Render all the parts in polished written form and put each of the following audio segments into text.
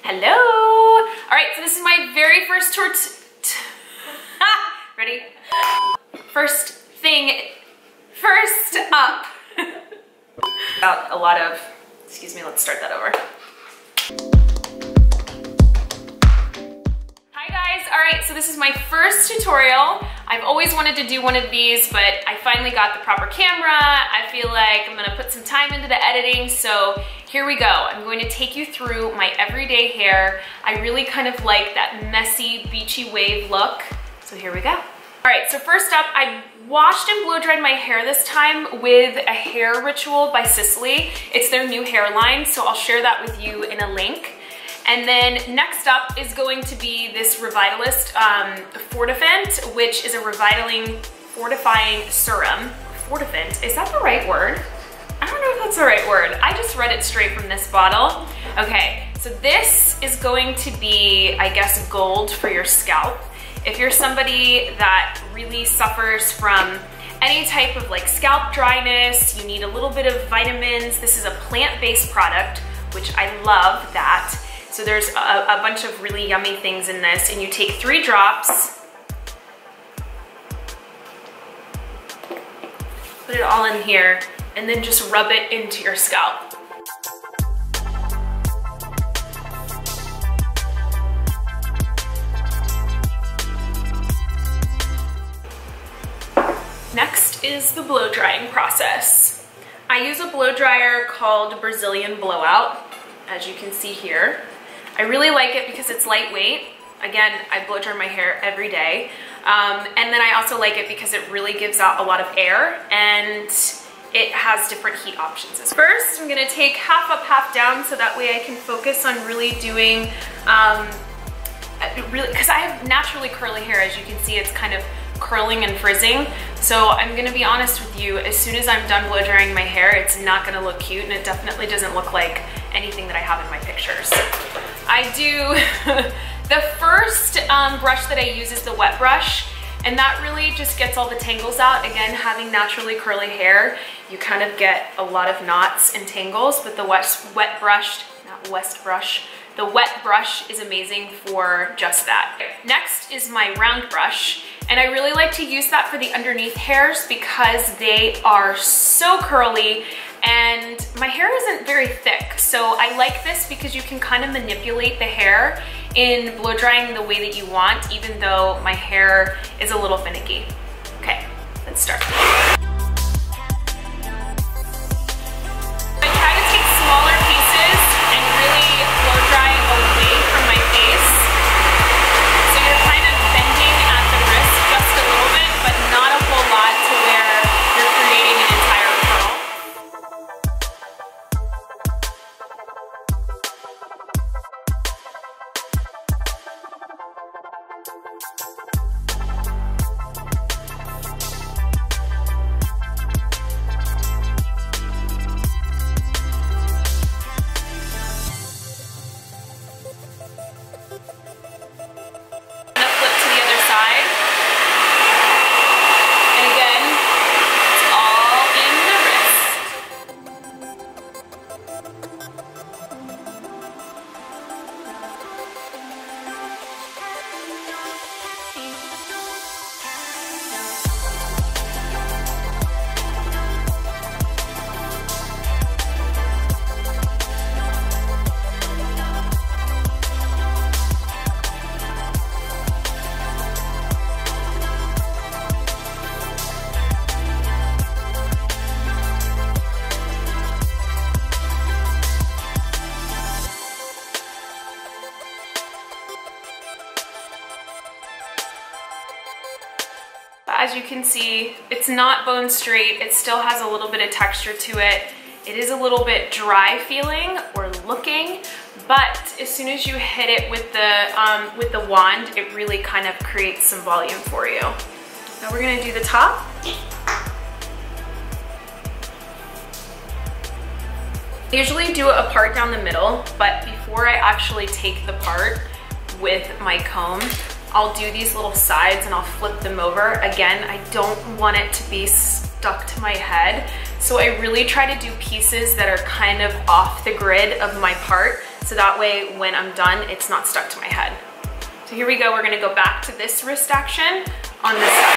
Hello! Alright, so this is my very first ready? First up. Got a lot of, excuse me, let's start that over. Hi guys, alright, so this is my first tutorial. I've always wanted to do one of these, but I finally got the proper camera. I feel like I'm gonna put some time into the editing, so here we go. I'm going to take you through my everyday hair. I really kind of like that messy, beachy wave look, so here we go. All right, so first up, I washed and blow dried my hair this time with a hair ritual by Sicily. It's their new hairline, so I'll share that with you in a link. And then next up is going to be this Revitalist Fortifant, which is a fortifying serum. Fortifant, is that the right word? I don't know if that's the right word. I just read it straight from this bottle. Okay, so this is going to be, I guess, gold for your scalp. If you're somebody that really suffers from any type of like scalp dryness, you need a little bit of vitamins. This is a plant-based product, which I love that. So there's a bunch of really yummy things in this, and you take 3 drops, put it all in here, and then just rub it into your scalp. Next is the blow drying process. I use a blow dryer called Brazilian Blowout, as you can see here. I really like it because it's lightweight. Again, I blow dry my hair every day. And then I also like it because it really gives out a lot of air and it has different heat options. First, I'm gonna take half up, half down so that way I can focus on really doing, because I have naturally curly hair. As you can see, it's kind of curling and frizzing. So I'm gonna be honest with you, as soon as I'm done blow drying my hair, it's not gonna look cute, and it definitely doesn't look like anything that I have in my pictures. I do, the first brush that I use is the wet brush, and that really just gets all the tangles out. Again, having naturally curly hair, you kind of get a lot of knots and tangles, but the wet brush is amazing for just that. Next is my round brush, and I really like to use that for the underneath hairs because they are so curly and my hair isn't very thick. So I like this because you can kind of manipulate the hair in blow drying the way that you want, even though my hair is a little finicky. Okay, let's start. I try to take smaller pieces and really blow dry away from my face. So you're kind of bending at the wrist just a little bit, but not a whole lot to where you're creating an entire curl. As you can see, it's not bone straight. It still has a little bit of texture to it. It is a little bit dry feeling or looking, but as soon as you hit it with the wand, it really kind of creates some volume for you. Now we're gonna do the top. I usually do a part down the middle, but before I actually take the part with my comb, I'll do these little sides and I'll flip them over. Again, I don't want it to be stuck to my head, so I really try to do pieces that are kind of off the grid of my part so that way when I'm done, it's not stuck to my head. So here we go, we're gonna go back to this wrist action on this side.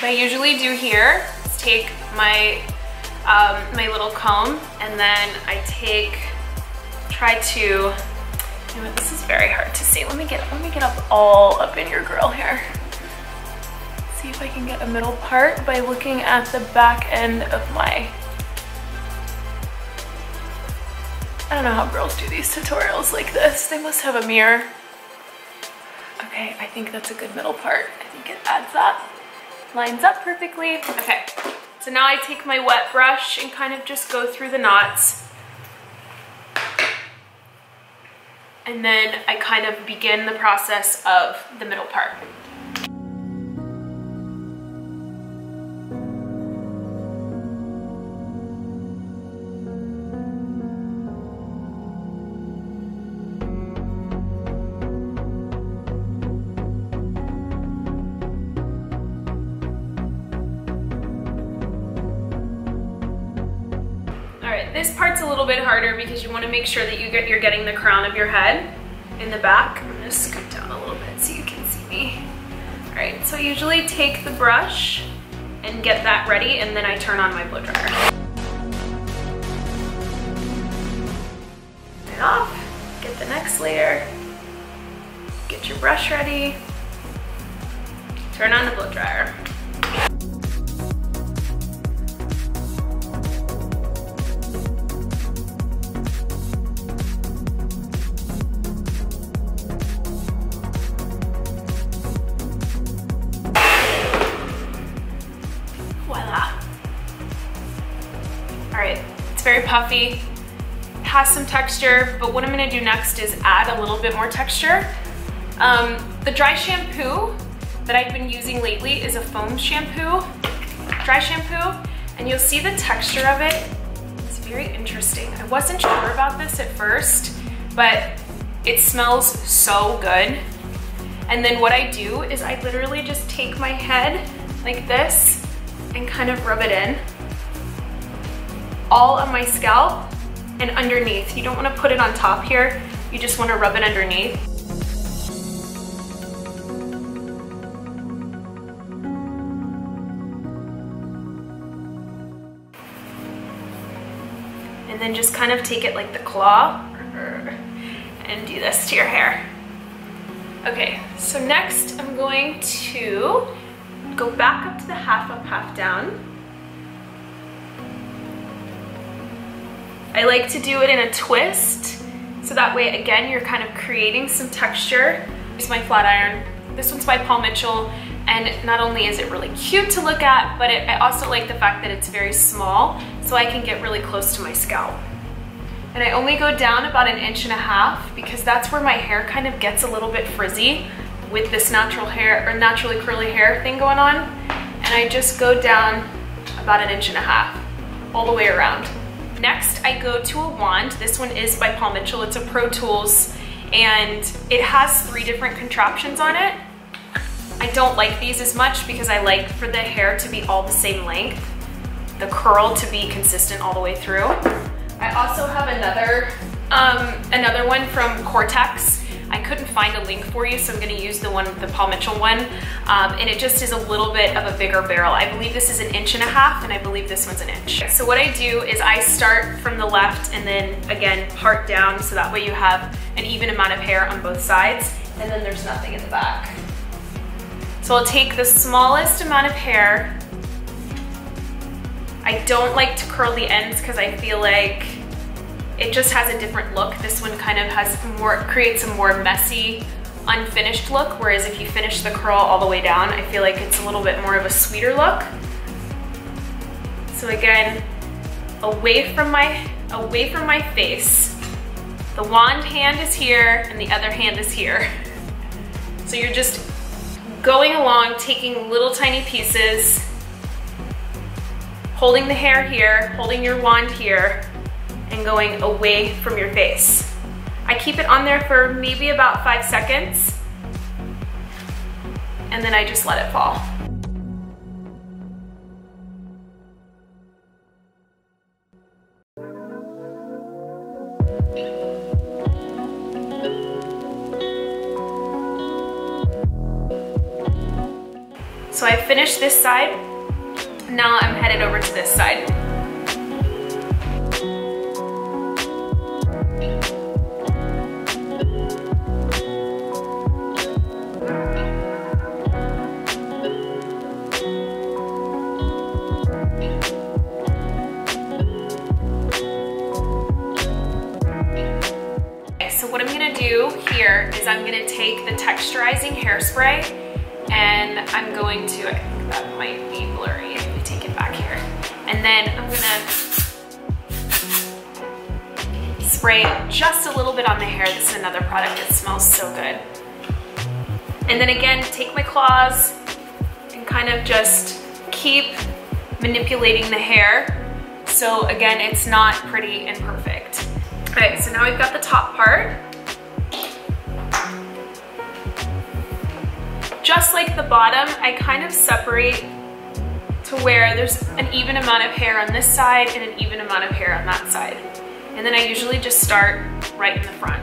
What I usually do here is take my my little comb, and then I try to, you know what, this is very hard to see. Let me get up all up in your grill here. See if I can get a middle part by looking at the back end of my, I don't know how girls do these tutorials like this. They must have a mirror. Okay, I think that's a good middle part. I think it adds that. Lines up perfectly. Okay, so now I take my wet brush and kind of just go through the knots. And then I kind of begin the process of the middle part. This part's a little bit harder because you want to make sure that you're getting the crown of your head in the back. I'm going to scoot down a little bit so you can see me. All right, so I usually take the brush and get that ready, and then I turn on my blow dryer. Turn it off, get the next layer, get your brush ready, turn on the blow dryer. Very puffy, has some texture, but what I'm gonna do next is add a little bit more texture. The dry shampoo that I've been using lately is a foam shampoo, dry shampoo, and you'll see the texture of it. It's very interesting. I wasn't sure about this at first, but it smells so good. And then what I do is I literally just take my head like this and kind of rub it in. All on my scalp and underneath. You don't want to put it on top here, you just want to rub it underneath. And then just kind of take it like the claw and do this to your hair. Okay, so next I'm going to go back up to the half up, half down. I like to do it in a twist, so that way, again, you're kind of creating some texture. Use my flat iron. This one's by Paul Mitchell, and not only is it really cute to look at, but I also like the fact that it's very small, so I can get really close to my scalp. And I only go down about 1.5 inches because that's where my hair kind of gets a little bit frizzy with this natural hair, or naturally curly hair thing going on. And I just go down about 1.5 inches all the way around. Next, I go to a wand. This one is by Paul Mitchell. It's a Pro Tools, and it has 3 different contraptions on it. I don't like these as much because I like for the hair to be all the same length, the curl to be consistent all the way through. I also have another one from Cortex. I couldn't find a link for you, so I'm gonna use the Paul Mitchell one. And it just is a little bit of a bigger barrel. I believe this is 1.5 inches, and I believe this one's 1 inch. So what I do is I start from the left and then again part down, so that way you have an even amount of hair on both sides, and then there's nothing in the back. So I'll take the smallest amount of hair. I don't like to curl the ends because I feel like it just has a different look. This one kind of has creates a more messy, unfinished look, whereas if you finish the curl all the way down, I feel like it's a little bit more of a sweeter look. So again, away from my face. The wand hand is here and the other hand is here. So you're just going along, taking little tiny pieces, holding the hair here, holding your wand here, and going away from your face. I keep it on there for maybe about 5 seconds, and then I just let it fall. So I finished this side. Now I'm headed over to this side. Okay, so what I'm gonna do here is I'm gonna take the texturizing hairspray and I'm going to, I think that might be blurry if we take it back here. And then I'm gonna spray just a little bit on the hair. This is another product that smells so good. And then again, take my claws and kind of just keep manipulating the hair. So again, it's not pretty and perfect. Okay, so now we've got the top part. Just like the bottom, I kind of separate to where there's an even amount of hair on this side and an even amount of hair on that side. And then I usually just start right in the front.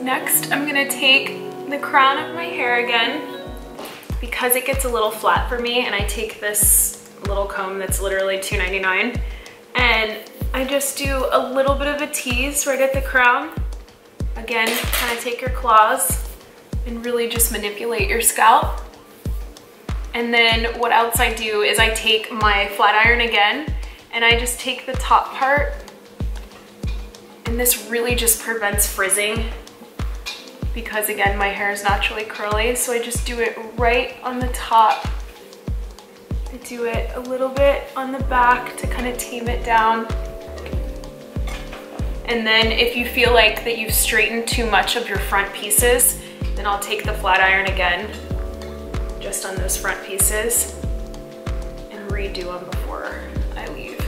Next, I'm gonna take the crown of my hair again because it gets a little flat for me, and I take this little comb that's literally $2.99, and I just do a little bit of a tease right at the crown. Again, kind of take your claws and really just manipulate your scalp. And then what else I do is I take my flat iron again, and I just take the top part, and this really just prevents frizzing because again, my hair is naturally curly, so I just do it right on the top. I do it a little bit on the back to kind of tame it down. And then if you feel like that you've straightened too much of your front pieces, then I'll take the flat iron again, just on those front pieces, and redo them before I leave.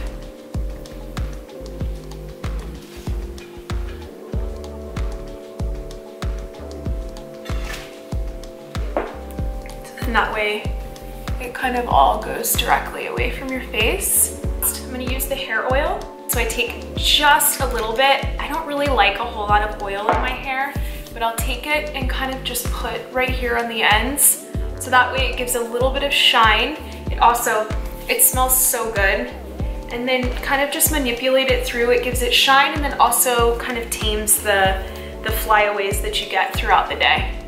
And that way, it kind of all goes directly away from your face. I'm gonna use the hair oil. So I take just a little bit. I don't really like a whole lot of oil in my hair, but I'll take it and kind of just put right here on the ends. So that way it gives a little bit of shine. It smells so good. And then kind of just manipulate it through. It gives it shine and then also kind of tames the flyaways that you get throughout the day.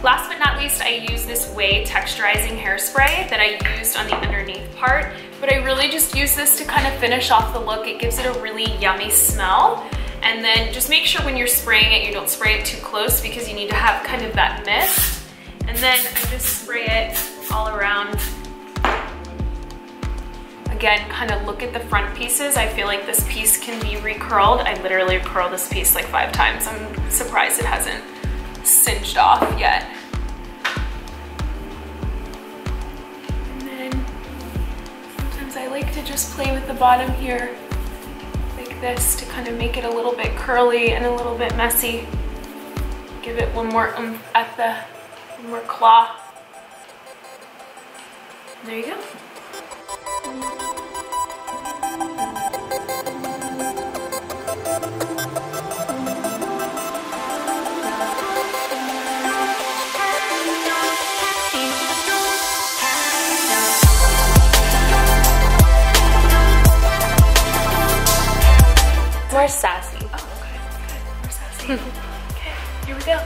Last but not least, I use this Way texturizing hairspray that I used on the underneath part, but I really just use this to kind of finish off the look. It gives it a really yummy smell. And then just make sure when you're spraying it, you don't spray it too close because you need to have kind of that mist. And then I just spray it all around. Again, kind of look at the front pieces. I feel like this piece can be recurled. I literally curled this piece like 5 times. I'm surprised it hasn't cinched off yet. And then sometimes I like to just play with the bottom here like this to kind of make it a little bit curly and a little bit messy. Give it one more at the one more claw. And there you go. More sassy. Oh, okay. Good. More sassy. Okay, here we go.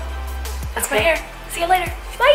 That's my hair. See you later. Bye.